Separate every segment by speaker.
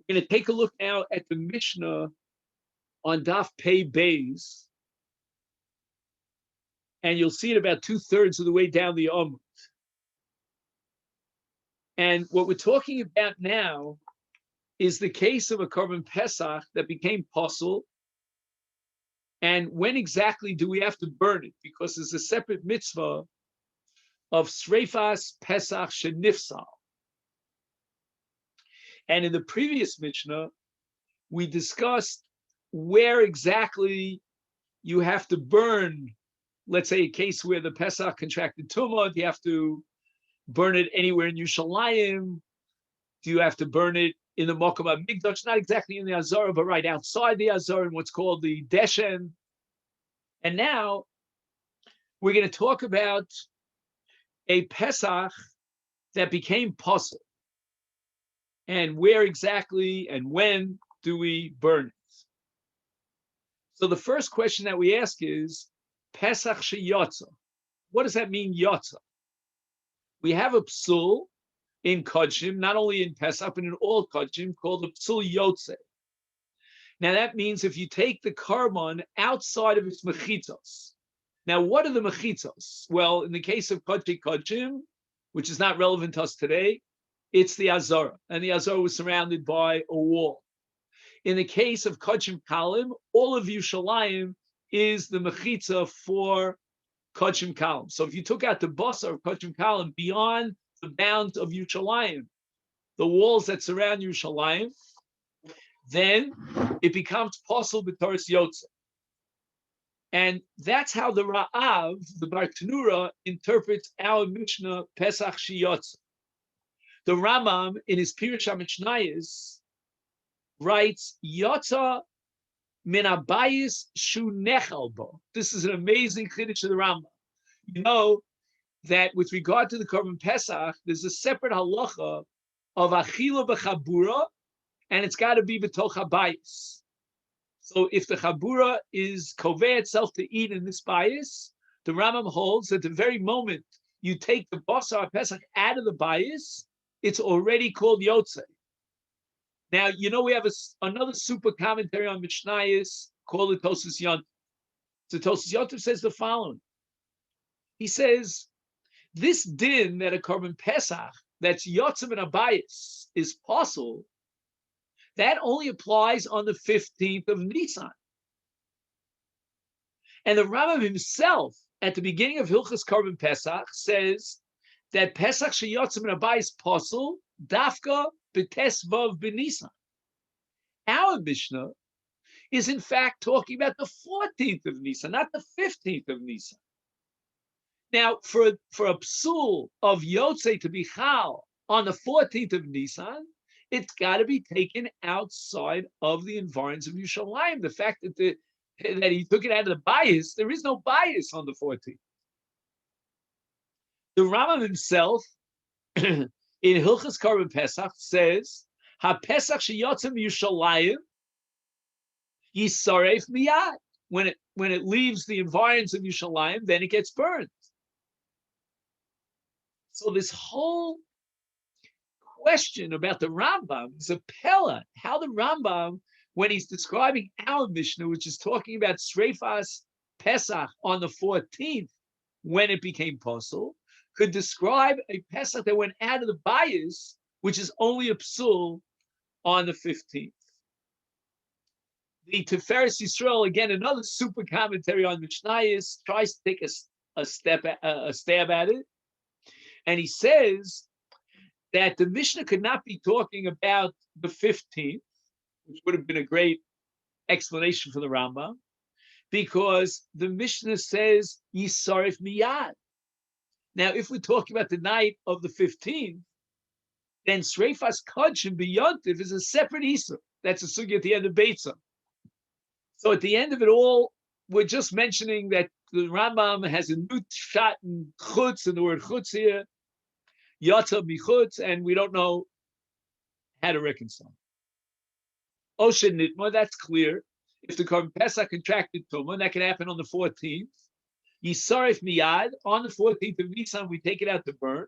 Speaker 1: We're going to take a look now at the Mishnah on Daf Pei Beis, and you'll see it about 2/3 of the way down the Amud. And what we're talking about now is the case of a Korban Pesach that became Pasul. And when exactly do we have to burn it? Because there's a separate mitzvah of Sreifas Pesach She'Nifsilu. And in the previous Mishnah, we discussed where exactly you have to burn. Let's say a case where the Pesach contracted tumah, do you have to burn it anywhere in Yerushalayim? Do you have to burn it in the Mokum HaMikdash? Not exactly in the Azara, but right outside the Azara in what's called the Deshen. And now we're going to talk about a Pesach that became Pasul. And where exactly and when do we burn it? So the first question that we ask is, Pesach Sheyotza. What does that mean, Yotza? We have a Pasul in Kodshim, not only in Pesach, but in all Kodshim, called a Pasul Yotze. Now that means if you take the Karban outside of its mechitzos. Now what are the mechitzos? Well, in the case of Kodshim, which is not relevant to us today, it's the Azara, and the Azara was surrounded by a wall. In the case of Kodshim Kalim, all of Yerushalayim is the mechitza for Kodshim Kalim. So if you took out the basar of Kodshim Kalim beyond the bounds of Yerushalayim, the walls that surround Yerushalayim, then it becomes Pasul b'Toras Yotze. And that's how the Ra'av, the Bar Tanura, interprets our Mishnah Pesach Sheyotze. The Rambam, in his Pirush HaMishnayos, writes, Yotza min habayis shu nechal bo. This is an amazing chiddush of the Rambam. You know that with regard to the Korban Pesach, there's a separate halacha of achila b'chabura, and it's got to be b'toch habayis. So if the chabura is koveh itself to eat in this bayis, the Rambam holds that the very moment you take the basar Pesach out of the bayis, it's already called Yotze. Now, you know, we have another super commentary on Mishnayos called the Tosus Yontif. So Tosus Yontif says the following. He says, this din that a Korban Pesach, that's Yotze and Abayis, is Pasul, that only applies on the 15th of Nisan. And the Rambam himself, at the beginning of Hilchas Korban Pesach, says that Pesach Sheyotze min habayis Pasul dafka b'tesvav b'Nisan. Our Mishnah is in fact talking about the 14th of Nisan, not the 15th of Nisan. Now, for a Pasul of Yotze to be chal on the 14th of Nisan, it's got to be taken outside of the environs of Yerushalayim. The fact that he took it out of the bias, there is no bias on the 14th. The Rambam himself, in Hilchas Korban Pesach, says, "Ha-Pesach sheyotzem Yerushalayim yisaref miyad." When it leaves the environs of Yerushalayim, then it gets burned. So this whole question about the Rambam is a pella. How the Rambam, when he's describing our Mishnah, which is talking about Sreifas Pesach on the 14th, when it became Pasul, could describe a Pesach that went out of the bias, which is only a Pasul on the 15th. The Tiferes Yisrael, again, another super commentary on Mishnayos, tries to take a stab at it. And he says that the Mishnah could not be talking about the 15th, which would have been a great explanation for the Rambam, because the Mishnah says, Yisarif miyad. Now, if we're talking about the night of the 15th, then Sreifas Kodshim B'Yontif is a separate Isur. That's a sugya at the end of Beitzah. So at the end of it all, we're just mentioning that the Rambam has a new shot in chutz, and the word chutz here, Yotza Michutz, and we don't know how to reconcile. Oshen Nitma, that's clear. If the Korban Pesach contracted Tumah, that can happen on the 14th. Yisarif Miyad, on the 14th of Nisan, we take it out to burn.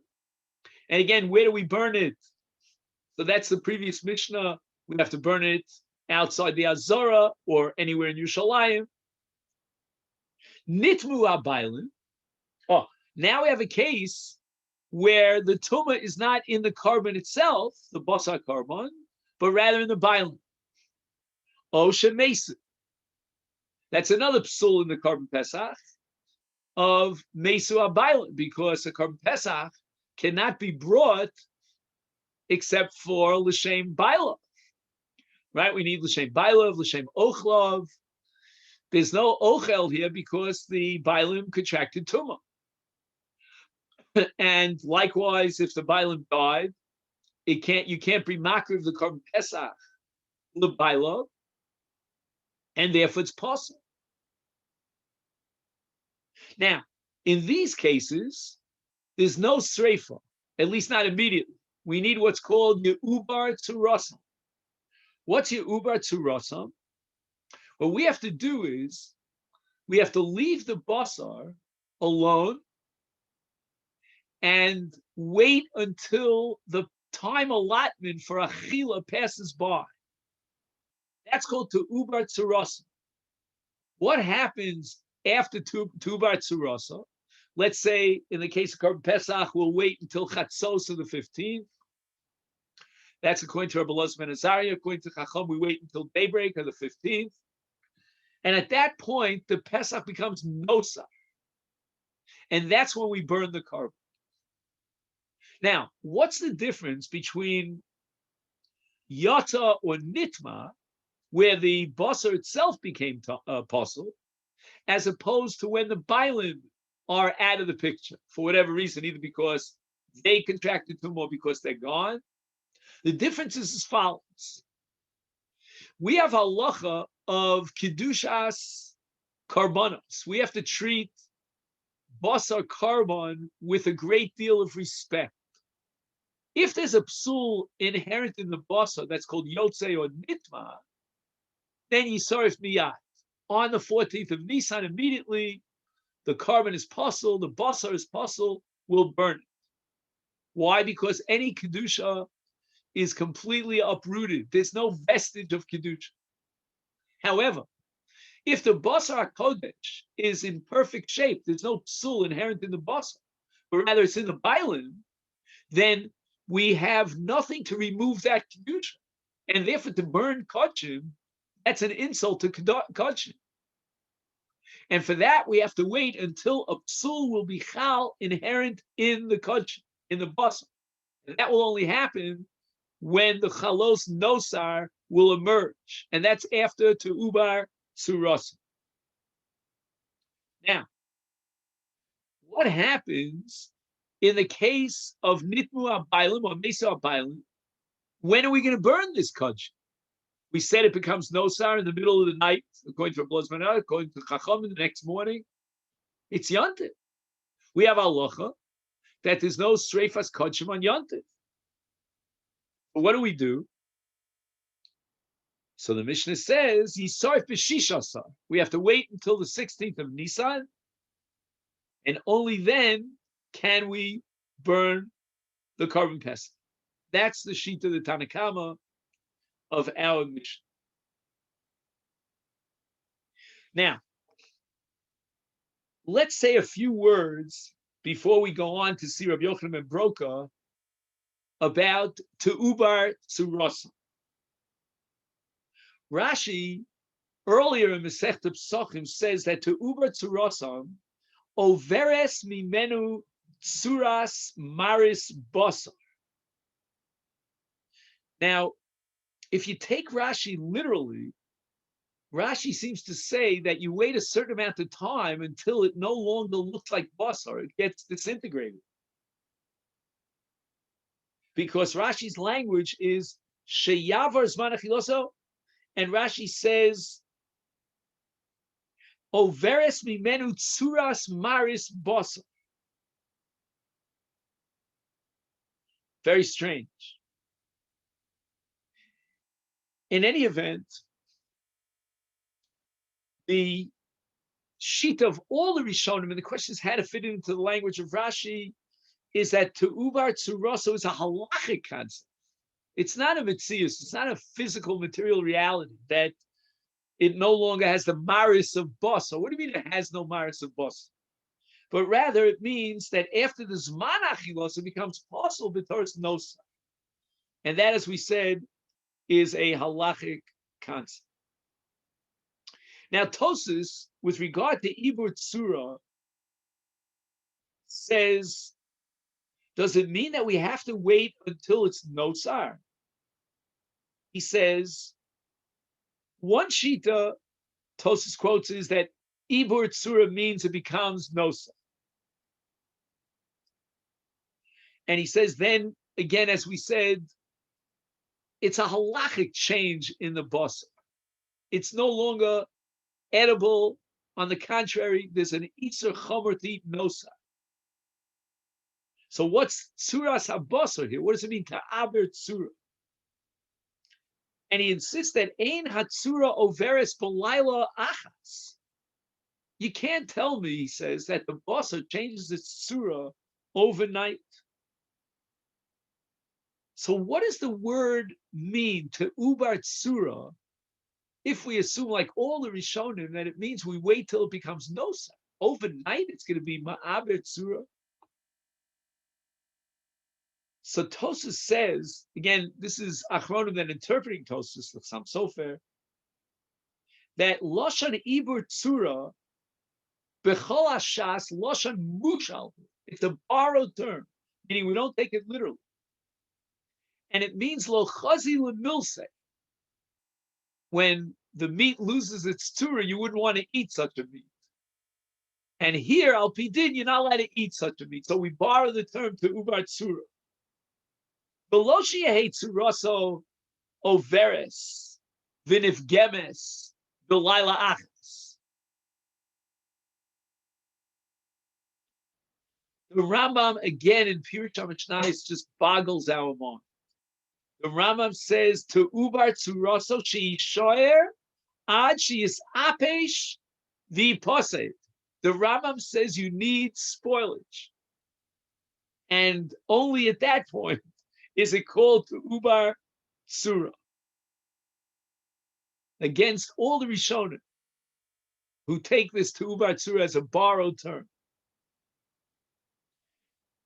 Speaker 1: And again, where do we burn it? So that's the previous Mishnah We have to burn it outside the Azora or anywhere in Yerushalayim. Nitmu abaylim. Oh, now we have a case where the tumah is not in the carbon itself, the basar carbon, but rather in the bailim. Oh, shemesa. That's another psul in the carbon pesach of mesu abaylim, because a carbon pesach cannot be brought except for l'shem bailav. Right? We need l'shem bailav, l'shem ochlav. There's no ochel here because the bailim contracted tumah. And likewise, if the bailim died, you can't be makriv the carbon pesach the bailav, and therefore it's possible. Now, in these cases, there's no sreifa, at least not immediately. We need what's called ye'ubar tzurasam. What's ye'ubar tzurasam? What we have to do is we have to leave the basar alone and wait until the time allotment for achila passes by. That's called te'ubar tzurasam. What happens after te'ubar tzurasam? Let's say in the case of Korban Pesach, we'll wait until Chatzos of the 15th. That's according to Rabbi Elazar ben Azariah. According to Chacham, we wait until daybreak of the 15th. And at that point, the Pesach becomes nosar. And that's when we burn the carbon. Now, what's the difference between yata or nitma, where the basar itself became pasul, as opposed to when the bailim are out of the picture for whatever reason, either because they contracted tumah or because they're gone? The difference is as follows. We have halacha of kedushas karbanos. We have to treat basar carbon with a great deal of respect. If there's a psul inherent in the basar that's called yotze or nitma, then yisarif miyad. On the 14th of Nisan, immediately, the carbon is pasul, the basar is pasul, we'll burn it. Why? Because any kedusha is completely uprooted. There's no vestige of kedusha. However, if the basar kodesh is in perfect shape, there's no psul inherent in the basar, but rather it's in the bailim, then we have nothing to remove that kedusha, and therefore to burn kodshim, that's an insult to kodshim. And for that, we have to wait until a psul will be chal inherent in the kodshim, in the basar. And that will only happen when the chalos nosar will emerge. And that's after te'ubar tzurasam. Now, what happens in the case of nitmu abaylim or mesa abaylim? When are we going to burn this kodshim? We said it becomes nosar in the middle of the night, according to Rabbi Elazar ben Azariah, according to Chacham, the next morning. It's Yontif. We have halacha that there's no sreifas kodshim on Yontif. But what do? So the Mishnah says, Yisarif b'shishasar. We have to wait until the 16th of Nisan, and only then can we burn the carbon pesach. That's the sheet of the Tanakama of our Mishnah. Now, let's say a few words before we go on to see Rabbi Yochanan ben Broka about te'ubar tzurasam. Rashi, earlier in Masechet Pesachim, says that te'ubar tzurasam overes mimenu tzuras maris basar. Now, if you take Rashi literally, Rashi seems to say that you wait a certain amount of time until it no longer looks like basar, it gets disintegrated. Because Rashi's language is sheyavar zman achiloso, and Rashi says, overes mimenu tzuras maris basar. Very strange. In any event, the sheet of all the Rishonim, and the question is how to fit it into the language of Rashi, is that te'ubar tzuraso is a halachic concept. It's not a mitzius. It's not a physical material reality that it no longer has the maris of basa. What do you mean it has no maris of basa? But rather it means that after the zman achilos, it becomes pasul b'toras nosa. And that, as we said, is a halachic concept. Now, Tosas, with regard to Ibur Tzura, says, does it mean that we have to wait until it's nosar? He says, one shita, Tosas quotes, is that Ibur Tzura means it becomes nosa. And he says, then, again, as we said, it's a halachic change in the basa. It's no longer edible. On the contrary, there's an Isser Chomer to eat nosa. So what's Tzuras HaBasar here? What does it mean to Aber Tzura? And he insists that Ein HaTzura Overes B'Laila Achas. You can't tell me, he says, that the Basar changes its Tzura overnight. So what does the word mean to Ubar Tzura if we assume, like all the Rishonim, that it means we wait till it becomes Nosa? Overnight, it's going to be Ma'aber Tzura. So Tosas says, again, this is Achronim that interpreting Tosas, the Sam Sofer, that Loshan Ibur Tzura, Bechol Hashas, Loshan Mushal, it's a borrowed term, meaning we don't take it literally. And it means Lo Chazi L'Milse. When the meat loses its Tzura, you wouldn't want to eat such a meat. And here, Al Pidin, you're not allowed to eat such a meat. So we borrow the term to Ubar Tzura. Veloshi Tzuraso Overes, Vinif Gemes, B'Laila Achas. The Rambam, again, in Pirush HaMishnayos, just boggles our mind. The Rambam says to Ubar Tzuraso she shoyer ad she is apesh the posed. The Rambam says you need spoilage, and only at that point is it called to Ubar Tzura. Against all the Rishonim who take this to Ubar Tzura as a borrowed term.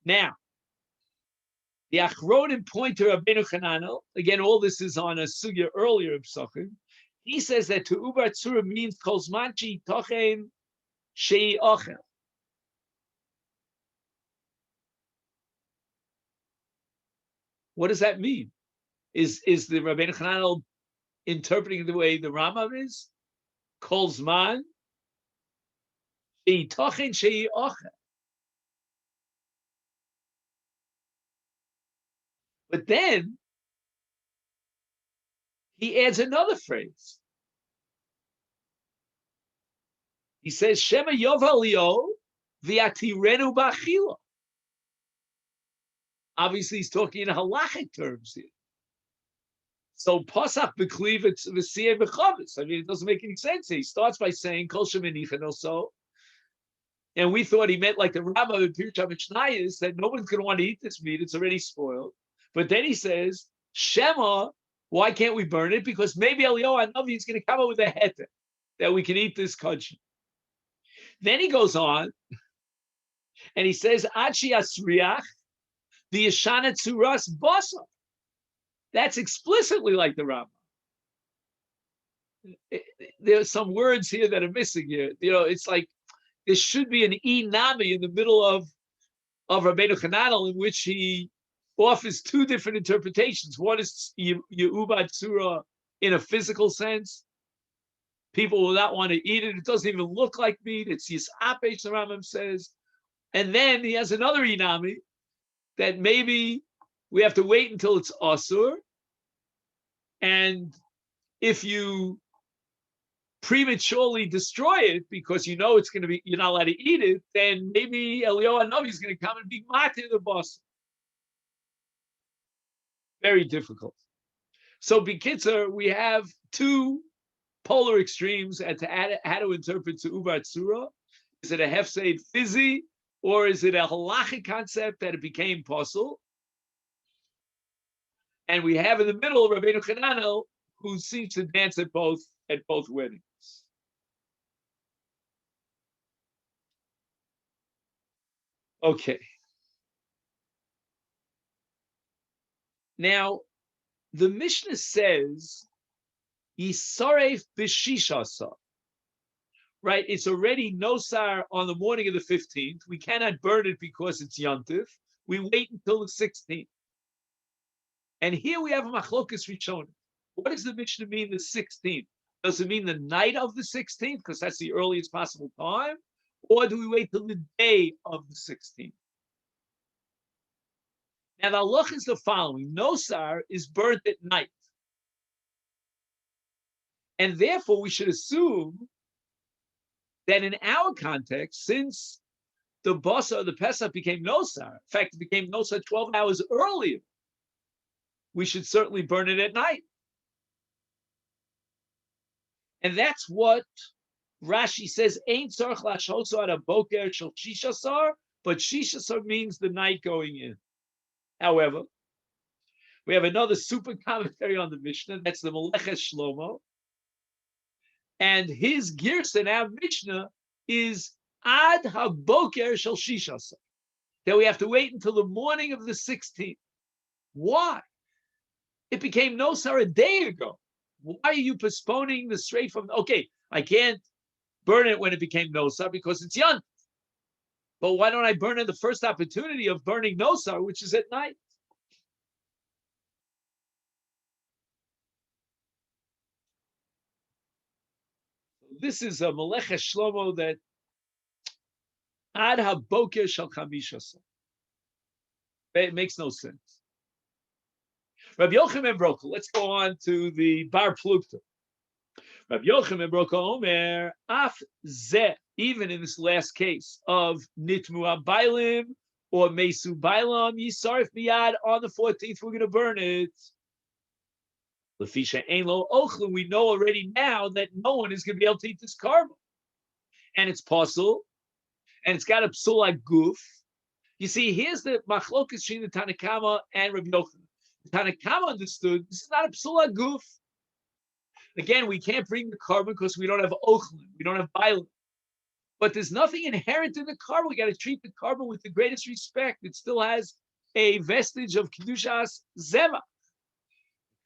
Speaker 1: Now, the Achronim point to Rabbeinu Chananel. Again, all this is on a sugya earlier of Pesachim. He says that to Ubar Tzura means Kol Zman She'Yitochen She'Ochel. What does that mean? Is the Rabbeinu Chananel interpreting the way the Rambam is? Kol Zman She'Yitochen She'Ochel. But then he adds another phrase. He says, Shema Yovalio v'atirenu b'achila. Obviously, he's talking in halachic terms here. So Pasach b'kliv v'siyeh v'chavis. I mean, it doesn't make any sense. He starts by saying Kodshim She'Nifsilu, and we thought he meant like the Rambam in Pirush HaMishnayos that no one's going to want to eat this meat; it's already spoiled. But then he says, Shema, why can't we burn it? Because maybe Eliyahu Hanavi is going to come up with a heter that we can eat this kodshim. Then he goes on and he says, Achi Asriach, the Yeshana Tzuras Basa. That's explicitly like the Rambam. There's some words here that are missing here. You know, it's like there should be an inami in the middle of Rabbeinu Chananel in which he offers two different interpretations. One is Ye'uba Tzura in a physical sense. People will not want to eat it. It doesn't even look like meat. It's Yisapesh, the Rambam says. And then he has another inami that maybe we have to wait until it's asur. And if you prematurely destroy it because you know it's going to be, you're not allowed to eat it, then maybe Eliyahu Hanavi is going to come and be matir the boss. Very difficult. So, B'kitzer, we have two polar extremes as to how to interpret to Ubar Tzura. Is it a hefseid fizi, or is it a halachic concept that it became Pasul? And we have in the middle Rabbeinu Chananel, who seems to dance at both weddings. Okay. Now, the Mishnah says, Yisaref b'shishasa. Right? It's already nosar on the morning of the 15th. We cannot burn it because it's Yontif. We wait until the 16th. And here we have a machlokas rishonim. What does the Mishnah mean, the 16th? Does it mean the night of the 16th, because that's the earliest possible time? Or do we wait till the day of the 16th? Now, the halach is the following. Nosar is burnt at night. And therefore, we should assume that in our context, since the basa of the Pesach became nosar, in fact, it became nosar 12 hours earlier, we should certainly burn it at night. And that's what Rashi says, Ein tzarich lashhoso ad haboker shel shishasar, but shishasar means the night going in. However, we have another super commentary on the Mishnah, that's the Masechet Shlomo, and his girsa in our Mishnah is ad haboker shel shishasar, that we have to wait until the morning of the 16th. Why? It became nosar a day ago. Why are you postponing the straight from? Okay, I can't burn it when it became nosar because it's young. But why don't I burn it the first opportunity of burning nosar, which is at night? This is a Masechet Shlomo that ad haboker shel chamishasar. It makes no sense. Rabbi Yochanan ben Broka. Let's go on to the Bar Plukta. Rabbi Yochanan ben Broka Omer af zeh. Even in this last case of nitmu abailim or mesu bailam yisarif miyad on the 14th, we're going to burn it. Lefisha ein lo ochlin. We know already now that no one is going to be able to eat this carbon, and it's Pasul, and it's got a Pasul like goof. You see, here's the machlokas between the Tanna Kama and Rabbi Yochanan. The Tanna Kama understood this is not a Pasul like goof. Again, we can't bring the carbon because we don't have ochlin, we don't have bailim. But there's nothing inherent in the carbon. We got to treat the carbon with the greatest respect. It still has a vestige of kedushas zeva.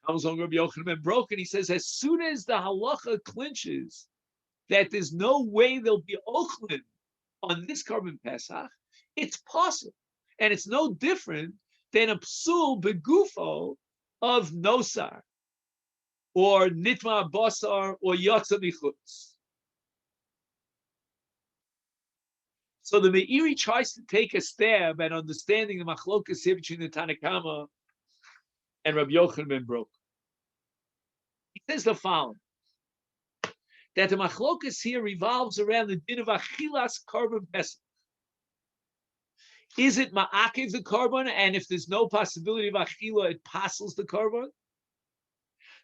Speaker 1: Comes on Rabbi Yochanan ben Broka, and he says, as soon as the halacha clinches that there's no way there'll be ochlin on this carbon Pesach, it's possible, and it's no different than a psul begufo of nosar or nitma basar or yotza michutz. So the Meiri tries to take a stab at understanding the machlokas here between the Tanna Kama and Rabbi Yochanan ben Broka. He says the following, that the machlokas here revolves around the din of achilas carbon pesach. Is it ma'akev the carbon, and if there's no possibility of achila, it passes the carbon?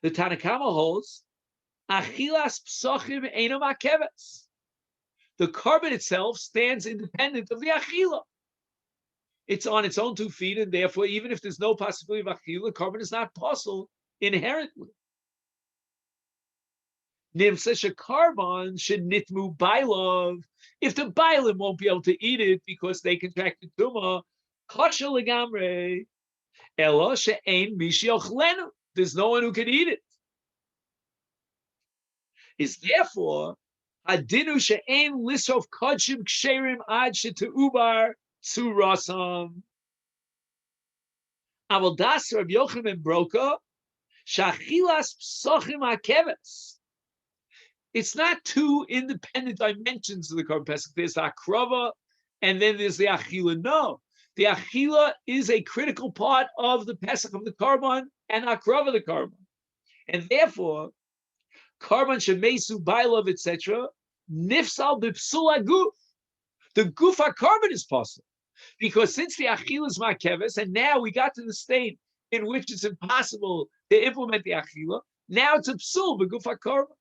Speaker 1: The Tanna Kama holds achilas psachim eino ma'akeves. The carbon itself stands independent of the achila. It's on its own 2 feet, and therefore, even if there's no possibility of achila, carbon is not possible inherently. Nimsesha carbon should nitmu bailov. If the bailim won't be able to eat it because they contracted tumah, kosher legamre. Elo she'ein mishiochlenu. There's no one who can eat it. Is therefore Hadinu she'ein lisof Kodshim She'Nifsilu ad she'teubar tzurasam. Aval das Rabbi Yochanan ben Broka shachilas psachim hakeves. It's not 2 independent dimensions of the carbon pesach. There's the akrava, and then there's the achila. No, the achila is a critical part of the pesach of the carbon and akrava the carbon, and therefore carbon shemesu bailov etc. Nifsal b'psul aguf. The gufa carbon is possible because since the achila is makeves, and now we got to the state in which it's impossible to implement the achila. Now it's a psul b'gufa carbon,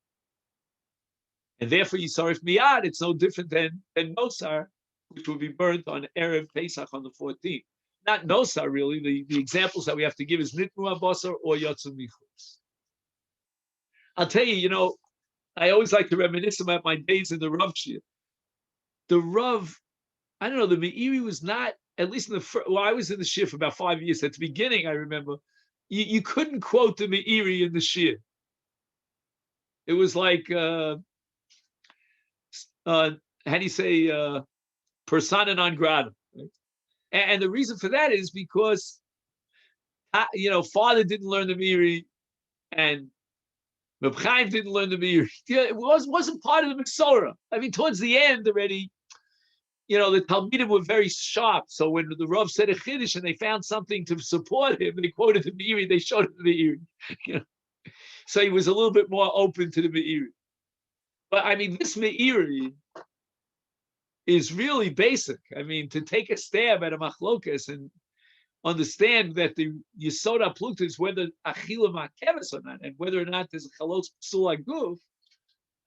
Speaker 1: and therefore yisarif miyad. It's no different than nosar, which will be burnt on erev Pesach on the 14th. not nosa really. The examples that we have to give is nitmu abasar or yotzu michutz. I'll tell you, I always like to reminisce about my days in the Rav Shir. The Rav, I don't know, the Meiri was not, at least in the first, I was in the Shir for about 5 years. At the beginning, I remember, you couldn't quote the Meiri in the Shir. It was like, how do you say, persona non grata. Right? And the reason for that is because, father didn't learn the Meiri, and Reb Chaim didn't learn the Meiri. It wasn't part of the Mesorah. I mean, towards the end already, the Talmidim were very sharp. So when the Rav said a Chiddush and they found something to support him, they quoted the Meiri, they showed him the Meiri. So he was a little bit more open to the Meiri. But I mean, this Meiri is really basic. I mean, to take a stab at a machlokas and understand that the Yesod HaPlukta is whether Achila Ma'keves or not, and whether or not there's a Chalos Pasul Aguf.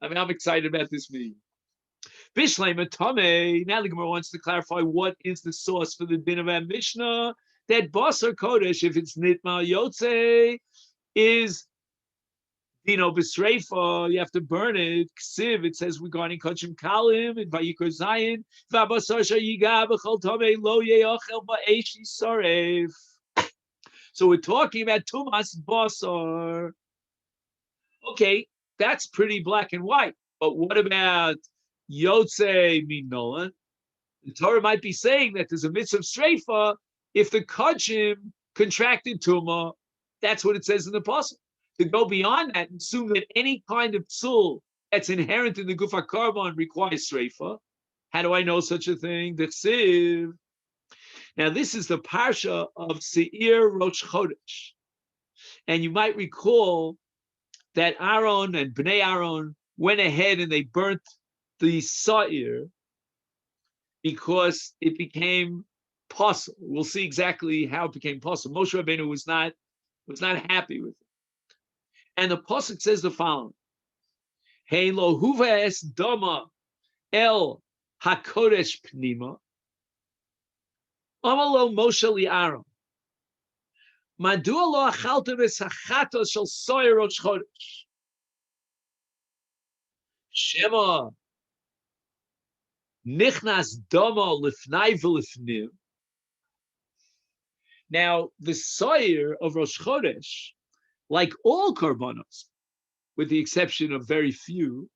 Speaker 1: I mean, I'm excited about this Meiri. Bishlema Tomei. Now the Gemara wants to clarify what is the source for the din of our Mishnah that Basar Kodesh, if it's Nitma Yotze, is Dino B'Sreifa, you have to burn it. Ksiv, it says regarding Kodshim Kalim and Vayikor Zayin, V'Abasar Shayiga B'Chol Tomei Lo Ye'ochel Ba'Eish Yisarev. So we're talking about Tumas Basar. Okay, that's pretty black and white. But what about Yotze Minolan? The Torah might be saying that there's a mitzvah of Sreifa if the Kodshim contracted Tumah. That's what it says in the Pasul. To go beyond that and assume that any kind of psul that's inherent in the Guf HaKarban requires Sreifa. How do I know such a thing? The Ksiv. Now, this is the Parsha of Seir Rosh Chodesh. And you might recall that Aaron and Bnei Aaron went ahead and they burnt the Seir because it became Pasul. We'll see exactly how it became Pasul. Moshe Rabbeinu was not happy with it. And the pasuk says the following: "Hey lo huves dama el hakodesh pnima, amalo Moshe li'aron, madua lo achalta v'sachatos shel soyer rosh chodesh, shema nichnas dama lifnai v'lifnim." Now, the soyer of Rosh Chodesh, like all korbanos, with the exception of very few,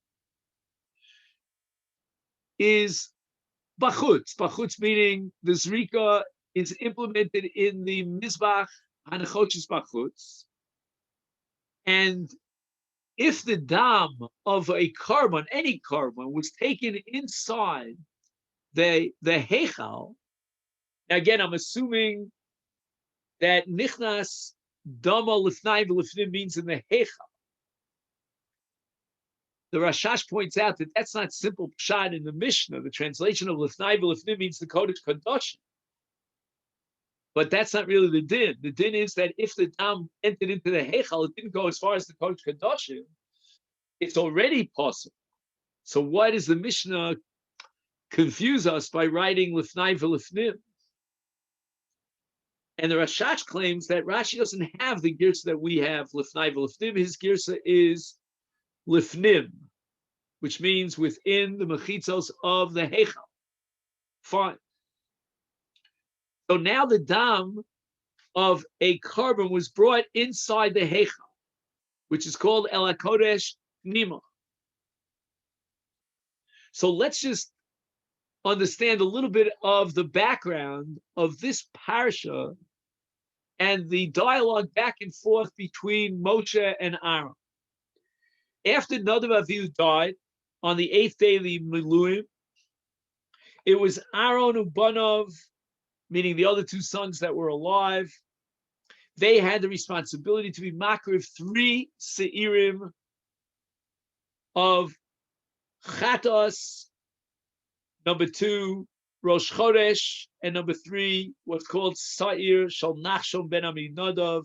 Speaker 1: is bachutz. Bachutz meaning the zrika is implemented in the mizbach hanechoches bachutz. And if the dam of a korban, any korban, was taken inside the heichal, again, I'm assuming that nichnas Dama lifnai v'lifnim means in the heichal. The Rashash points out that that's not simple pshat in the Mishnah. The translation of lifnai v'lifnim means the Kodesh Kodshim. But that's not really the din. The din is that if the dam entered into the heichal, it didn't go as far as the Kodesh Kodshim. It's already possible. So why does the Mishnah confuse us by writing lifnai v'lifnim? And the Rashash claims that Rashi doesn't have the girsa that we have, lifnai v'lifnim. His girsa is lifnim, which means within the mechitzos of the heichal. Fine. So now the dam of a korban was brought inside the heichal, which is called El HaKodesh Nima. So let's just understand a little bit of the background of this parsha and the dialogue back and forth between Moshe and Aaron. After Nadav Avihu died on the 8th day of the Miluim, it was Aaron Ubanov, meaning the other two sons that were alive. They had the responsibility to be makriv 3 seirim of chatos, number 2, Rosh Chodesh, and number 3, what's called Sa'ir Shal Nachshon ben Aminadav,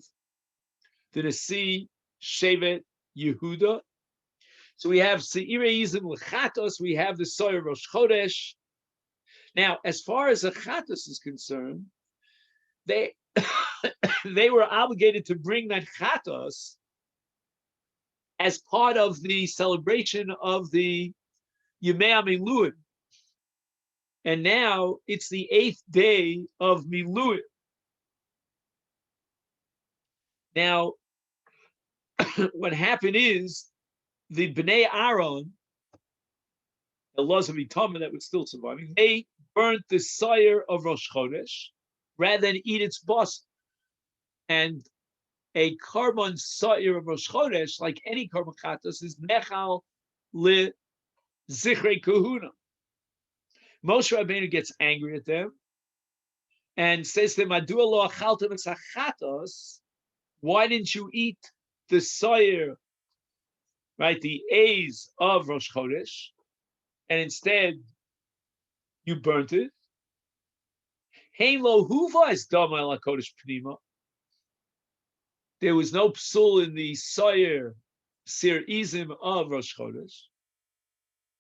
Speaker 1: the Nasi Shevet Yehuda. So we have Sa'ir Yizim L'chatos, we have the Sa'ir Rosh Chodesh. Now, as far as the chatos is concerned, they they were obligated to bring that chatos as part of the celebration of the Yemei Miluim. And now it's the 8th day of Miluim. Now, what happened is the Bnei Aaron, the laws of Itama that were still surviving, they burnt the sire of Rosh Chodesh rather than eat its boss. And a carbon sire of Rosh Chodesh, like any carbon chatos, is nechal le zichrei kahuna. Moshe Rabbeinu gets angry at them and says to them, "Madua lo achaltem es hachatos? Why didn't you eat the sire, right, the A's of Rosh Chodesh, and instead you burnt it? Hein lo huva es dama el hakodesh pnima. There was no psul in the sire sir izim of Rosh Chodesh.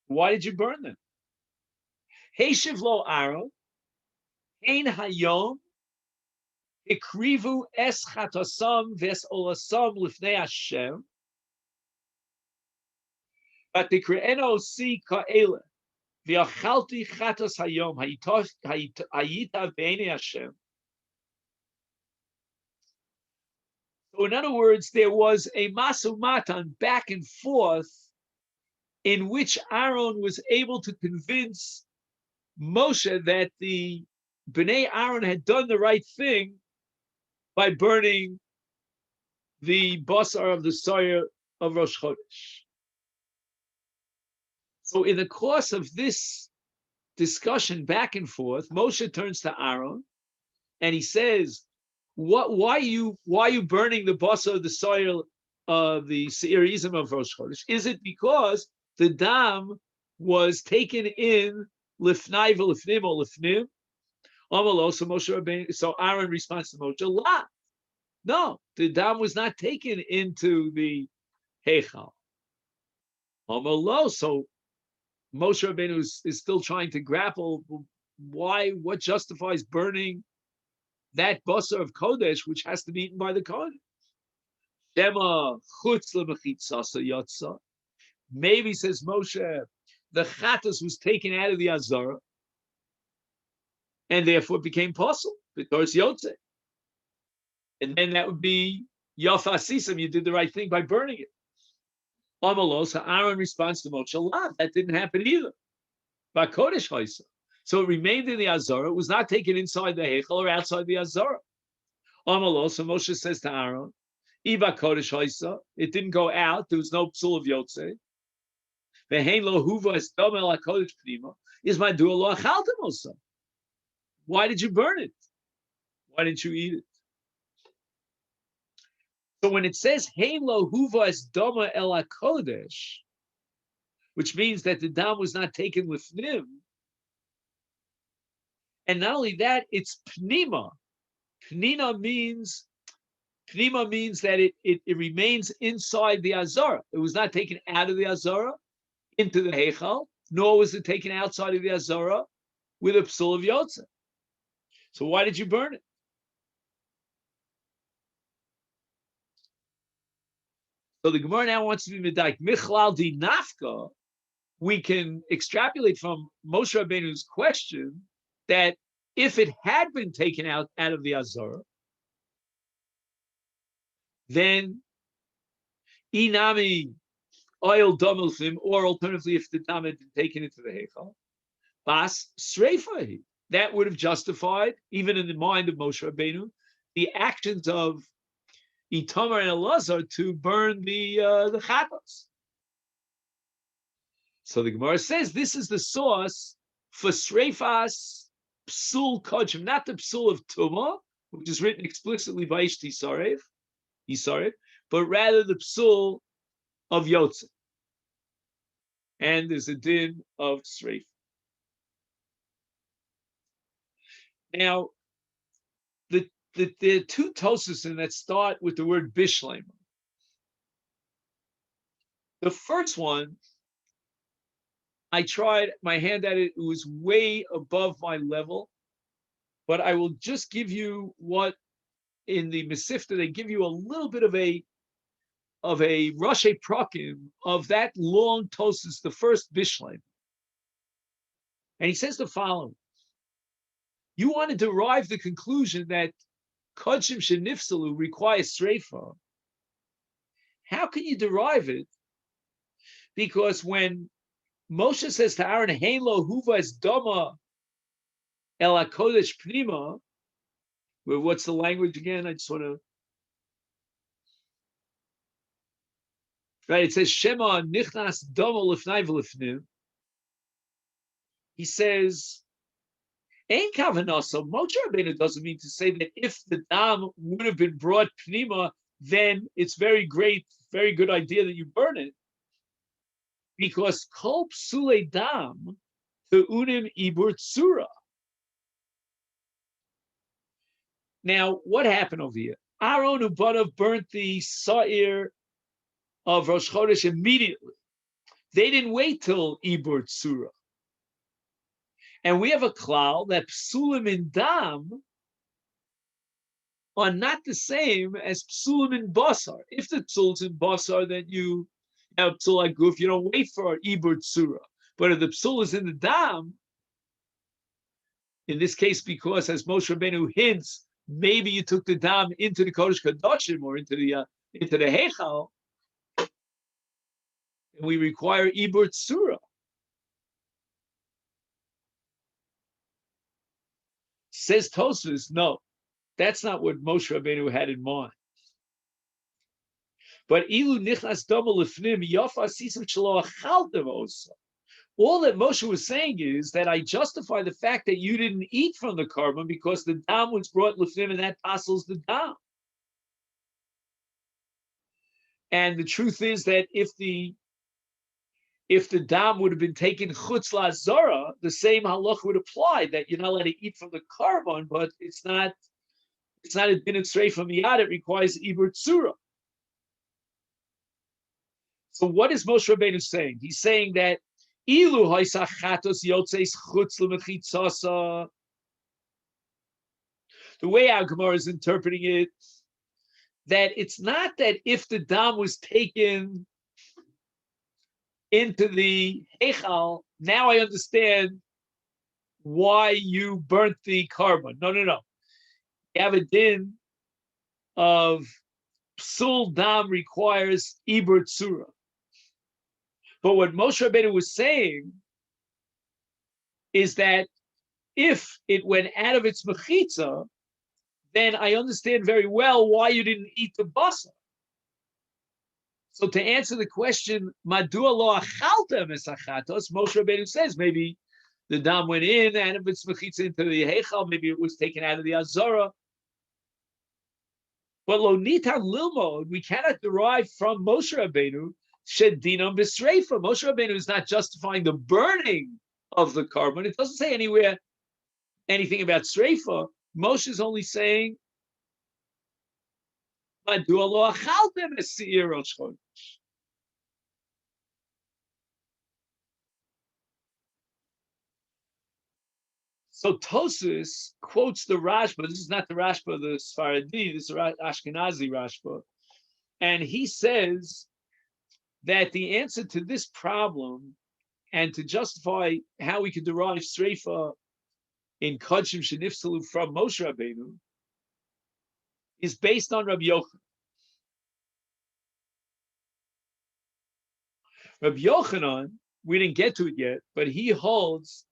Speaker 1: Why did you burn them? Heishiv lo aro, hein hayom, ikrivu es chatasam ves olasam lifnei Hashem, but the kreeno si ka'ele, v'achalti chatas hayom, hayita v'nei Hashem." So in other words, there was a masumatan back and forth in which Aaron was able to convince Moshe that the Bnei Aaron had done the right thing by burning the basar of the sire of Rosh Chodesh. So in the course of this discussion back and forth, Moshe turns to Aaron and he says, why are you burning the basar of the sire of the seirizim of Rosh Chodesh? Is it because the dam was taken in lifnai v'lifnim or lifnim? So Moshe Rabbeinu, so Aaron responds to Moshe, La. No, the dam was not taken into the heichal. So Moshe Rabbeinu is still trying to grapple what justifies burning that basar of Kodesh, which has to be eaten by the Kodesh. Shema chutz lemechitzasa yotza. Maybe, says Moshe, the chatas was taken out of the azara, and therefore it became Pasul, because yotze. And then that would be yafa sisam, you did the right thing by burning it. So Aaron responds to Moshe, La, that didn't happen either. By Kodesh Haisa. So it remained in the Azara. It was not taken inside the Heichel or outside the Azara. So Moshe says to Aaron, Iba Kodesh Haisa, it didn't go out. There was no psul of Yotze. Vehein lo huva es domel HaKodesh Pnima, is my dua lo achaltem osa. Why did you burn it? Why didn't you eat it? So when it says Hein lo huva es doma el HaKodesh, which means that the dam was not taken with nim, and not only that, it's pnima. Pnima means that it remains inside the azara. It was not taken out of the azara into the heichal, nor was it taken outside of the azara with a psul of yotze. So why did you burn it? So the Gemara now wants to be medaik michlal di nafka. We can extrapolate from Moshe Rabbeinu's question that if it had been taken out of the azara, then inami oil domilfim, or alternatively, if the dam had been taken into the heichal, bas sreifahi, that would have justified, even in the mind of Moshe Rabbeinu, the actions of Itamar and Elazar to burn the chatos. So the Gemara says this is the source for sreifas psul kodshim, not the psul of tumah, which is written explicitly by Ishti Yisarev, but rather the psul of yotze. And there's a din of sreif. Now, there are two tosusim that start with the word bishlema. The first one, I tried my hand at it. It was way above my level, but I will just give you what in the Masechet they give you a little bit of a Rashi Prakim of that long Tosis, the first Bishleim. And he says the following. You want to derive the conclusion that Kodshim She'Nifsilu requires Sreifa. How can you derive it? Because when Moshe says to Aaron, Hein lo huvas dama el hakodesh pnima, well, what's the language again? I just want to. Right, it says Shema nichnas dama lifnai v'lifnim. He says, Ein kavanah. So Moshe Rabbeinu doesn't mean to say that if the dam would have been brought pnima, then it's very great, very good idea that you burn it. Because kol psule dam te'unim ibur tsura. Now, what happened over here? Aaron Ubanav burnt the sa'ir of Rosh Chodesh immediately. They didn't wait till ibur tsura. And we have a klal that psulim in dam are not the same as psulim in basar. If the psul's in basar, then you have psul like guf, you don't wait for ibur tsura. But if the psul is in the dam, in this case, because as Moshe Rabbeinu hints, maybe you took the dam into the Kodesh Kodshim or into the Heichal, and we require ibur tsura. Says Tosfos, no, that's not what Moshe Rabbeinu had in mind. But ilu nichnas dama lifnim yafa sisim shelo achaltem osa. All that Moshe was saying is that I justify the fact that you didn't eat from the carbon because the dam was brought lifnim, and that Pasul's the dam. And the truth is that if the dam would have been taken chutz la'zara, the same halach would apply, that you're not allowed to eat from the carbon, but it's not a din straight from yad, it requires ibur tsura. So what is Moshe Rabbeinu saying? He's saying that ilu haisa chatos yotzeis chutz l'mechitzasa. The way our Gemara is interpreting it, that it's not that if the dam was taken into the Heichal, now I understand why you burnt the carbon. No. You have a din of psul dam requires ibur tsura. But what Moshe Rabbeinu was saying is that if it went out of its mechitza, then I understand very well why you didn't eat the basar. So to answer the question, Madua lo achalta mesachatos, Moshe Rabbeinu says maybe the dam went in and if it's mechitza into the heichal, maybe it was taken out of the azara. But lo nitan lilmod, we cannot derive from Moshe Rabbeinu shedinam b'sreifa. Moshe Rabbeinu is not justifying the burning of the carbon. It doesn't say anywhere anything about sreifa. Moshe is only saying Madua lo achaltem es seir Rosh Chodesh. So Tosfos quotes the Rashba. This is not the Rashba, the Sfaradi. This is Ashkenazi Rashba, and he says that the answer to this problem and to justify how we can derive Sreifa in Kodshim She'Nifsilu from Moshe Rabbeinu is based on Rabbi Yochanan. Rabbi Yochanan, we didn't get to it yet, but he holds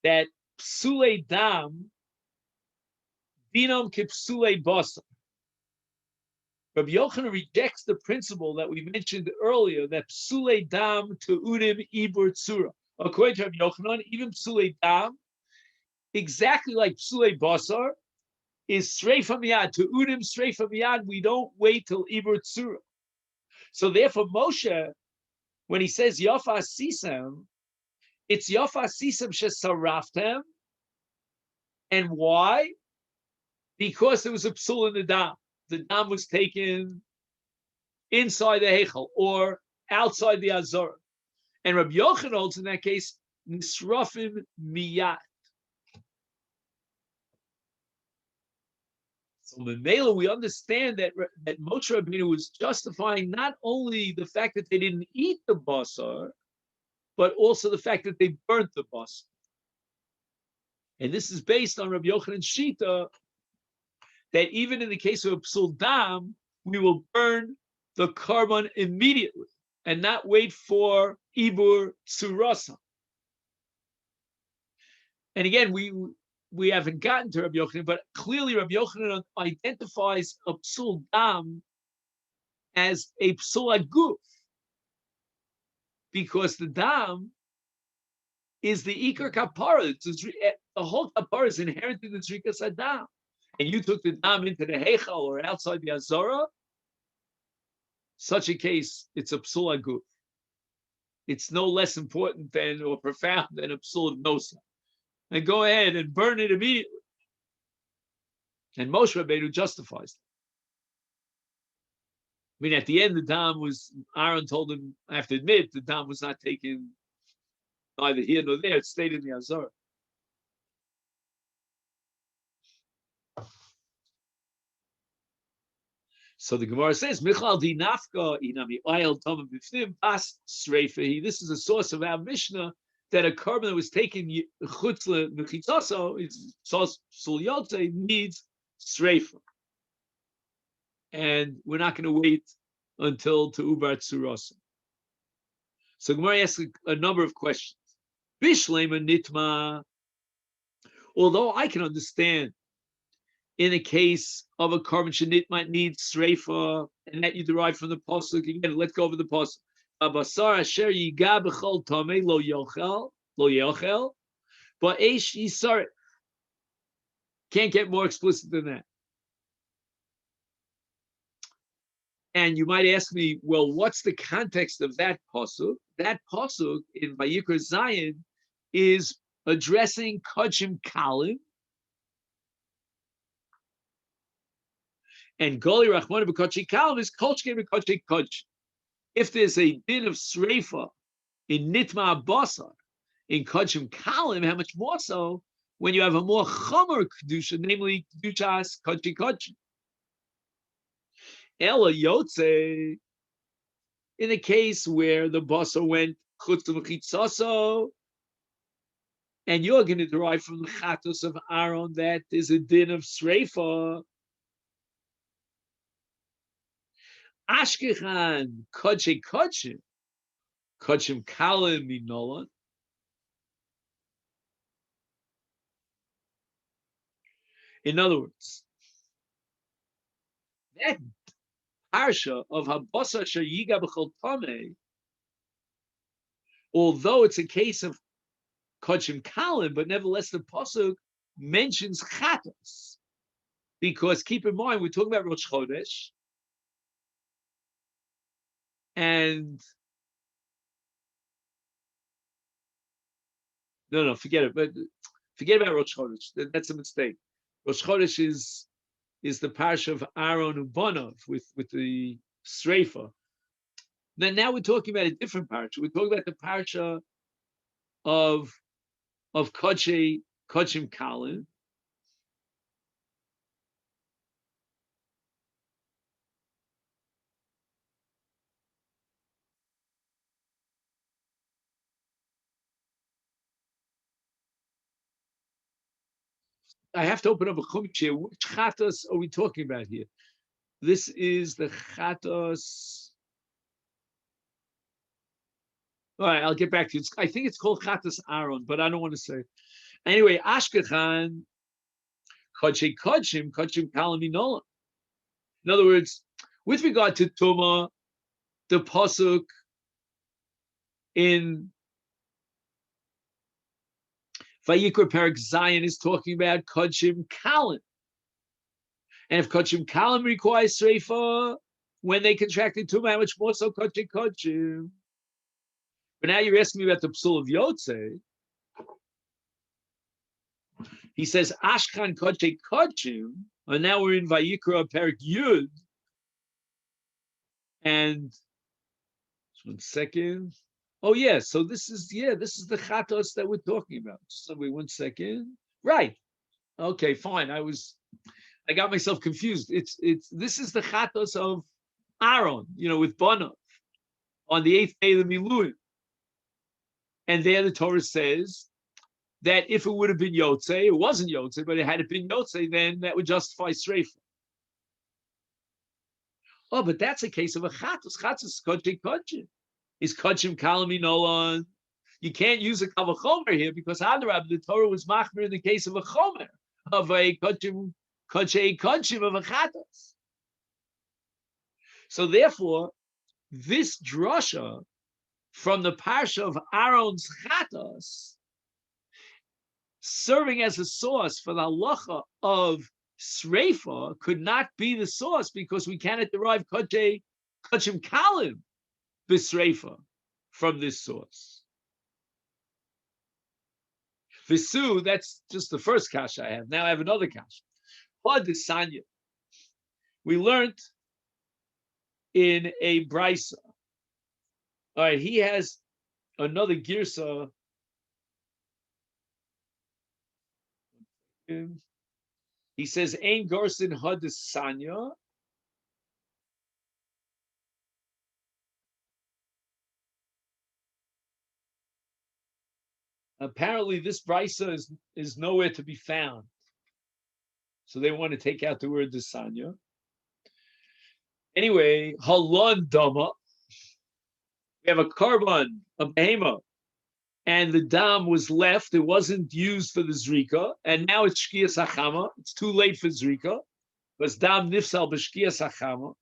Speaker 1: that psule dam dinam kipsule basar. Rabbi Yochanan rejects the principle that we mentioned earlier, that psule dam te'udim ibur tsura. According to Rabbi Yochanan, even psule dam, exactly like psule basar, is streifa miyad. Te'udim streifa miyad. We don't wait till ibur tsura. So therefore, Moshe, when he says yafa sisem, it's yafa sisem shesaraftem. And why? Because there was a psul in the dam. The dam was taken inside the heichal or outside the azor. And Rabbi Yochanan holds in that case nisrafim miyat. So Memela, we understand that Moshe Rabbeinu was justifying not only the fact that they didn't eat the basar, but also the fact that they burnt the basar. And this is based on Rabbi Yochanan's Shita, that even in the case of a Pasul Dam, we will burn the carbon immediately and not wait for Ibur Tsurasa. And again, we haven't gotten to Rabbi Yochanan, but clearly Rabbi Yochanan identifies a Pasul Dam as a Pasul Aguf, because the Dam is the Iker Kapara. The whole Kapara is inherent in the Zrikas Adam. And you took the Dam into the Heichal or outside the Azora, such a case, it's a Pasul Aguf. It's no less important than or profound than a Pasul of Nosa. And go ahead and burn it immediately. And Moshe Rabbeinu justifies it. I mean, at the end, the Dam was, Aaron told him, I have to admit, the Dam was not taken neither here nor there. It stayed in the Azara. So the Gemara says, Michal di nafka inami oil tomim b'fnim pas sreifa. This is a source of our Mishnah that a carbon that was taken chutz mechitzaso, is sul yotze, needs sreifa. And we're not going to wait until to ubar tsurasa. So Gemara asks a number of questions. Bishlema nitma. Although I can understand in the case of a carbon shenit might need sreifa, and that you derive from the pasuk. Again, let's go over the pasuk. Abasar asher yiga b'chol tamei lo yochel, but eish yisar. Can't get more explicit than that. And you might ask me, well, what's the context of that pasuk? That pasuk in Vayikra Zayin is addressing Kodshim Kalim. And Goli Rachmana b'Kodshim Kalim is Kodshim b'Kodshim Kodshim. If there's a din of Sreifa in Nitma Basar, in Kodshim Kalim, how much more so when you have a more Chomer Kedusha, namely Kedushas Kodshim Kodshim. Ela Yotze, in the case where the Basar went Chutz Mechitzaso, and you're going to derive from the Chatos of Aaron that there's a din of Sreifa. Ashkechan Kodshim Kodshim, Kodshim Kalim Minolan. In other words, that parsha of Habasa Shayiga B'chol Tamei, although it's a case of Kodshim Kalim, but nevertheless the pasuk mentions Chatos, because keep in mind we're talking about Rosh Chodesh. And no, forget it. But forget about Rosh Chodesh. That's a mistake. Rosh Chodesh is the parsha of Aaron and Bonov with the Sreifa. Then now we're talking about a different parsha. We're talking about the parsha of Kodshim Kalim. I have to open up a chumash here. Which chatos are we talking about here? This is the chatos. All right, I'll get back to you. I think it's called chatos Aaron, but I don't want to say. Anyway, Ashkechan, Kodshim Kodshim, Kodshim Kalim Minolan. In other words, with regard to Tuma, the pasuk in Vayikra Perek Zayin is talking about Kodshim Kalim. And if Kodshim Kalim requires Sreifa, when they contracted Tumah, how much more so Kodshim Kodshim? But now you're asking me about the Pasul of Yotze. He says, Ashkan Kodshim Kodshim, and now we're in Vayikra Perek Yud. And, just 1 second. Oh yeah, so this is the chatos that we're talking about. Just wait 1 second. Right. Okay, fine. I I got myself confused. This is the chatos of Aaron, with Bana on the 8th day of the Miluim. And there the Torah says that if it would have been Yotze, it wasn't Yotze, but it had been Yotze, then that would justify Sreifa. Oh, but that's a case of a chatos. Chatos is Kodshim. Is Kodshim Kalami Nolan? You can't use a Kavachomer here because Hadarab, the Torah was machmir in the case of a Chomer, of a Kodshim of a chatos. So therefore, this drasha from the parsha of Aaron's chatos, serving as a source for the halacha of Sreifa, could not be the source because we cannot derive Kodshim Kalim b'Sreifa from this source. Visu, that's just the first kasha I have. Now I have another kasha. Hadisanya. We learned in a brisa. All right, he has another girsa. He says, "Ein gorsin hadisanya." Apparently, this brisa is nowhere to be found. So they want to take out the word desanya. Anyway, halon dama. We have a korban, a behema, and the dam was left. It wasn't used for the zrika, and now it's shkiyas hachama. It's too late for zrika, because dam nifsal b'shkiyas hachama.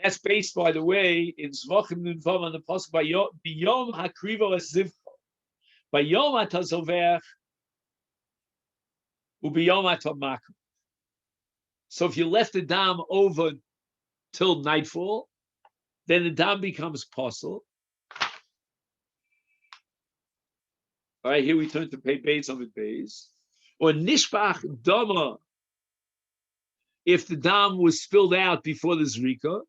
Speaker 1: That's based, by the way, in Zvachim Nunvam on the Pasul b'yom hakriva esivcha, b'yom atazovech, u'b'yom atamakum. So if you left the dam over till nightfall, then the dam becomes Pasul. All right, here we turn to pay Beis on the Beis. Or nishbach dama, if the dam was spilled out before the zrika.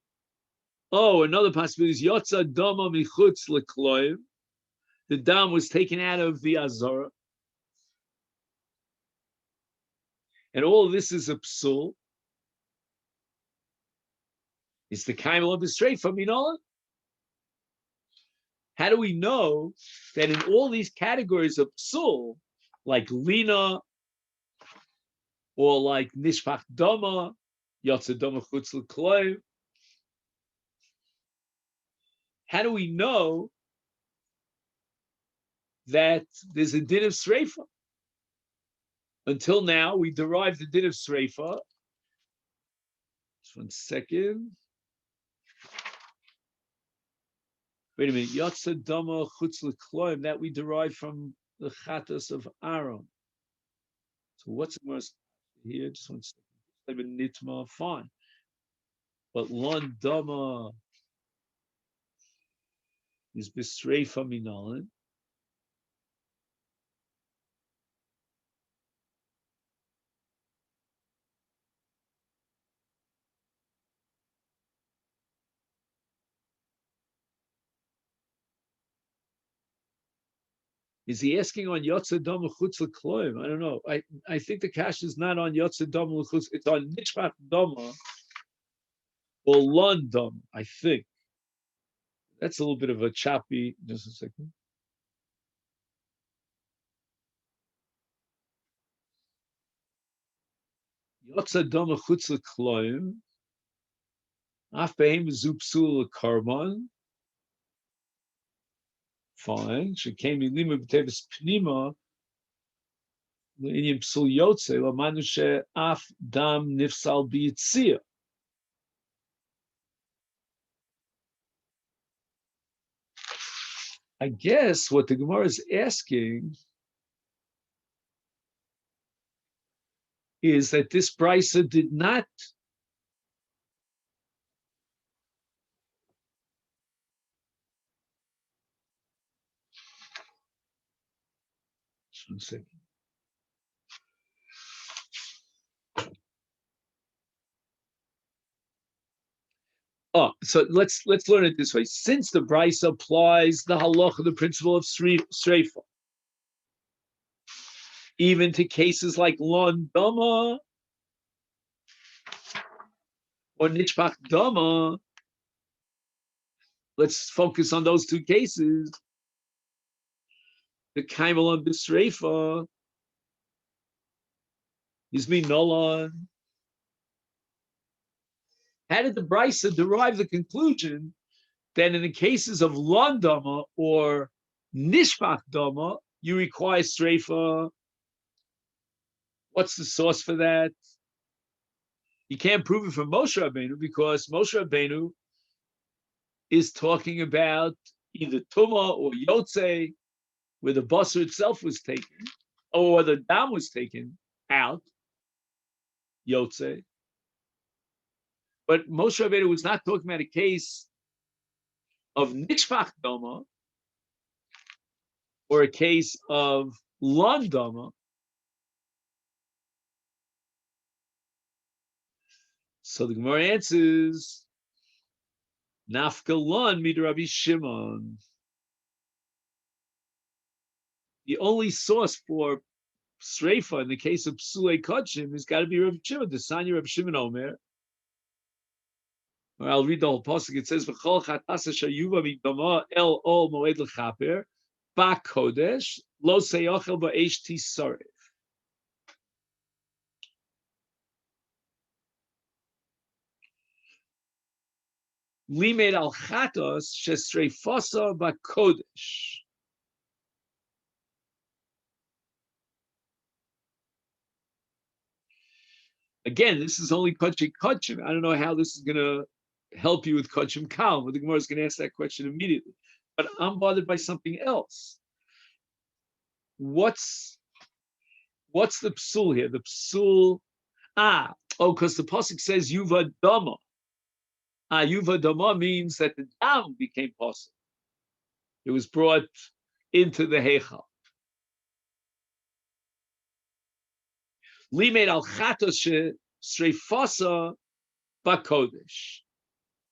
Speaker 1: Oh, another possibility is yotza dama michutz lekloim. The dam was taken out of the azara. And all of this is a psul. It's the kaimel of the straight from Minola. How do we know that in all these categories of psul, like lina, or like nishpach dama, yotza dama chutz lekloim, how do we know that there's a din of sreifa? Until now, we derived the din of sreifa. Just 1 second. Wait a minute. Yotza dama chutz lekloim, that we derived from the chatos of Aaron. So what's the most here? Just 1 second. Nitma, fine. But lon dama is b'sreifa minalin. Is he asking on Yotza Dama Chutz L'Kloim? I don't know. I think the kash is not on Yotza Dama L'Chutz. It's on Nishpat Dama or Lon Dama, I think. That's a little bit of a choppy. Just a second. Yotza Dama Chutz L'Kloim. Af Behem Zupsul L'Karban. Fine. She came in Lima B'Tevis Pnima. L'Inyim Psul Yotze L'Manu She'af Dam Nifsal B'Yitzia. I guess what the Gemara is asking is that this brisa did not just 1 second. Oh, so let's learn it this way. Since the brisa applies the halacha, the principle of sreifa, even to cases like lon dama or nishpach dama. Let's focus on those two cases. The kaimel on bisreifa is me nolan. How did the Brisa derive the conclusion that in the cases of lon dama or nishpach dama, you require streifa? What's the source for that? You can't prove it from Moshe Rabbeinu because Moshe Rabbeinu is talking about either Tuma or Yotze, where the basar itself was taken, or the dam was taken out, Yotze. But Moshe Rabbeinu was not talking about a case of Nishpach Dama or a case of Lon Dama. So the Gemara answers, Nafka Lon Mid Rabbi Shimon. The only source for Sreifa in the case of Pasul Kodshim has got to be Rabbi Shimon, the Sanya Rabbi Shimon Omer. Or I'll read the whole pasuk. It says, "V'chol chatasa shayuva midama el ol moed lechaper ba kodesh lo seyochel ba'esh tisarif." Limed al chatos shestreifasa ba kodesh. Again, this is only Kodshim Kodshim. I don't know how this is going to help you with Kodshim Kal, but the Gemara is going to ask that question immediately. But I'm bothered by something else. What's the Pasul here? The Pasul, because the pasuk says Yuva Dama. Yuva Dama means that the dam became Pasul. It was brought into the Heichal. Limed al chatos streifasa bakodesh.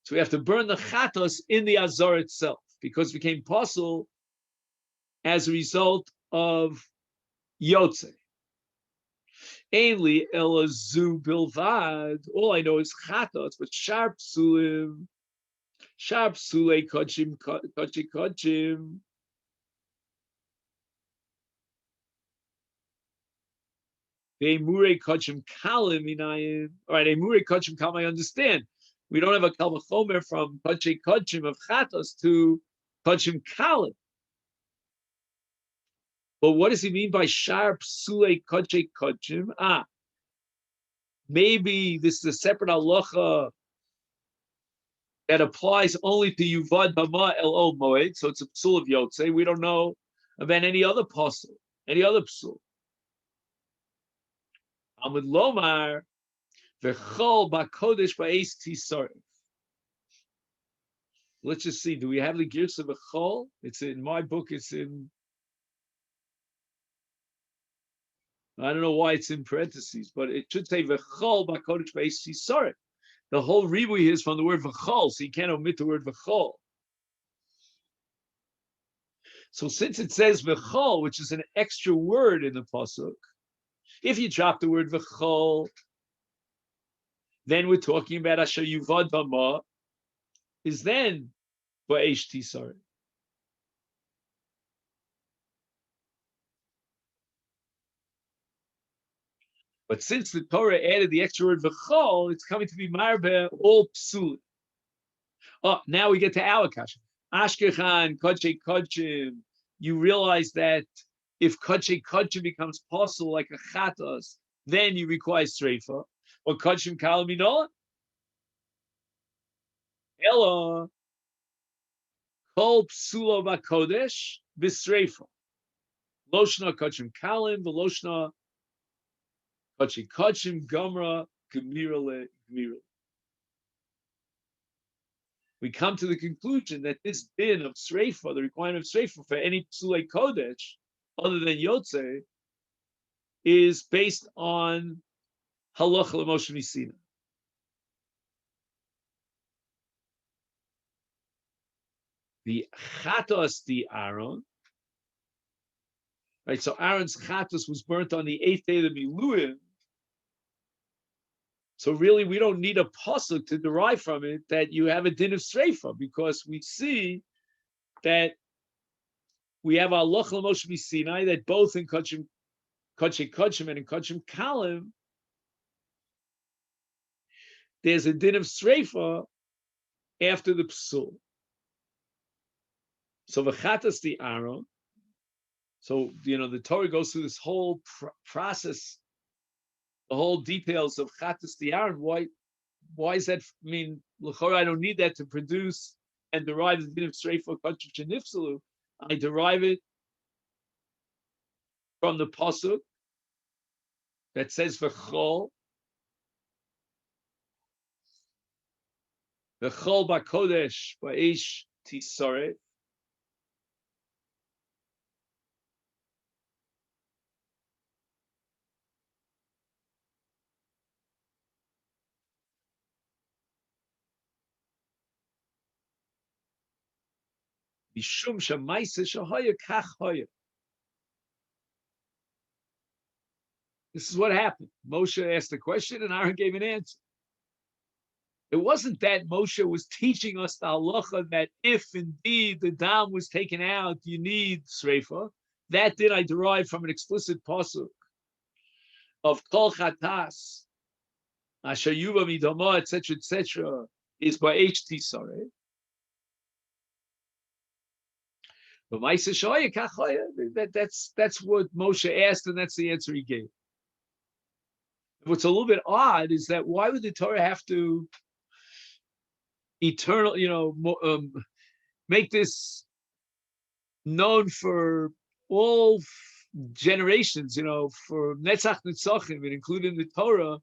Speaker 1: So we have to burn the chatos in the azar itself because it became pasul as a result of yotze. Ainly elazu bilvad. All I know is chatos, but sharp sulim, sharp sule kodshim kodshim. Emure Kodshim Kalim Minayim. All right, Emure Kodshim Kalim, I understand. We don't have a Kal V'chomer from Kodshim of Chatos to Kodshim Kalim. But what does he mean by Sharp Sule Kodshim? Maybe this is a separate halacha that applies only to Yuvad Hama El Ol Moed, so it's a Pasul of Yotze. We don't know about any other Pasul, any other Pasul. Amud Lomar v'chol ba'kodesh ba'es tisarif. Let's just see. Do we have the gears of v'chol? It's in my book. It's in. I don't know why it's in parentheses, but it should say v'chol ba'kodesh ba'es tisarif. The whole ribui here is from the word v'chol, so you can't omit the word v'chol. So since it says v'chol, which is an extra word in the pasuk, if you drop the word v'chol, then we're talking about asher yuvad hama is then ba'esh tisar. But since the Torah added the extra word v'chol, it's coming to be marbe all psul. Oh, now we get to our kasha. Ashkechan kodshei kodshim. You realize that if kodshei kodshim becomes pasul like a chatos, then you require streifa. Or kodshim kalaminola. Ella kol psulo b'kodesh b'streifa. Loshna kodshim kalim v'loshna kodshei kodshim gomra gemira le. We come to the conclusion that this din of streifa, the requirement of streifa for any psulei kodesh other than yotze, is based on halacha l'moshe misina. The chatos di Aaron, Right, so Aaron's chatos was burnt on the 8th day of the Miluim. So really, we don't need a pasuk to derive from it that you have a din of streifa, because we see that we have our loch l'moshe Sinai that both in Kodshim and in Kodshim Kalim, there's a din of streifa after the Pasul. So v'chatas the Aaron. So, the Torah goes through this whole process, the whole details of chatas the Aaron. Why is that? I mean, l'chora, I don't need that to produce and derive the din of streifa Kodshim She'Nifsilu. I derive it from the pasuk that says v'chol b'kodesh ba'esh tisareh. Mishum shemaisa shahaya kach haya. This is what happened. Moshe asked a question and Aaron gave an answer. It wasn't that Moshe was teaching us the halacha that if indeed the dam was taken out, you need sreifa. That did I derive from an explicit pasuk of kol chatas, asher yuva midama, etc., is by HT sorry. But that's what Moshe asked, and that's the answer he gave. What's a little bit odd is that why would the Torah have to make this known for all generations, for Netzach Netzachim, and including the Torah,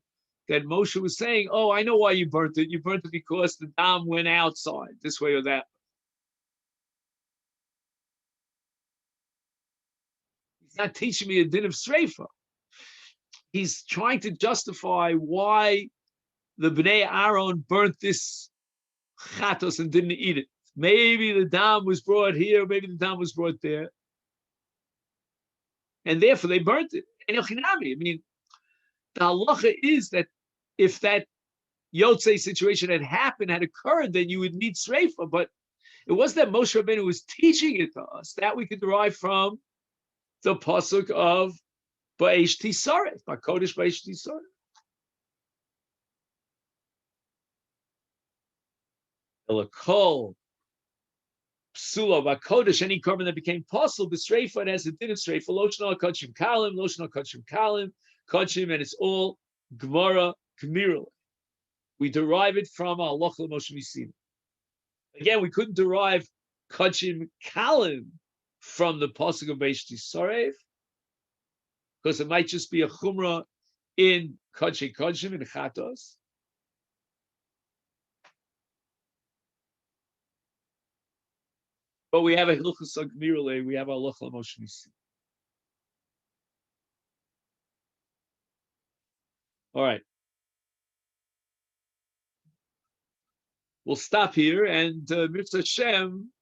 Speaker 1: that Moshe was saying, oh, I know why you burnt it. You burnt it because the dam went outside, this way or that. He's not teaching me a din of sreifa. He's trying to justify why the Bnei Aaron burnt this chatos and didn't eat it. Maybe the dam was brought here, maybe the dam was brought there, and therefore they burnt it. And I mean, the halacha is that if that Yotzei situation had occurred, then you would need sreifa. But it wasn't that Moshe Rabbeinu was teaching it to us. That we could derive from the pasuk of Ba'esh Tisaref, Kodesh Ba'esh Tisaref. Elakol Psula Kodesh, any carbon that became Pasul, the streifa, it has a din of streifa, Loshna Kodshim Kalim, Loshna Kodshim Kalim, Kodshim, and it's all Gemara Gmirul. We derive it from our Loch L'Moshe Misim. Again, we couldn't derive Kodshim Kalim from the pasuk of Ba'esh Tisaref, because it might just be a chumrah in Kodshim in Chatos. But we have a hilchus agmirule, we have a loch l'moshe misim. All right. We'll stop here, and Mitzvah Shem,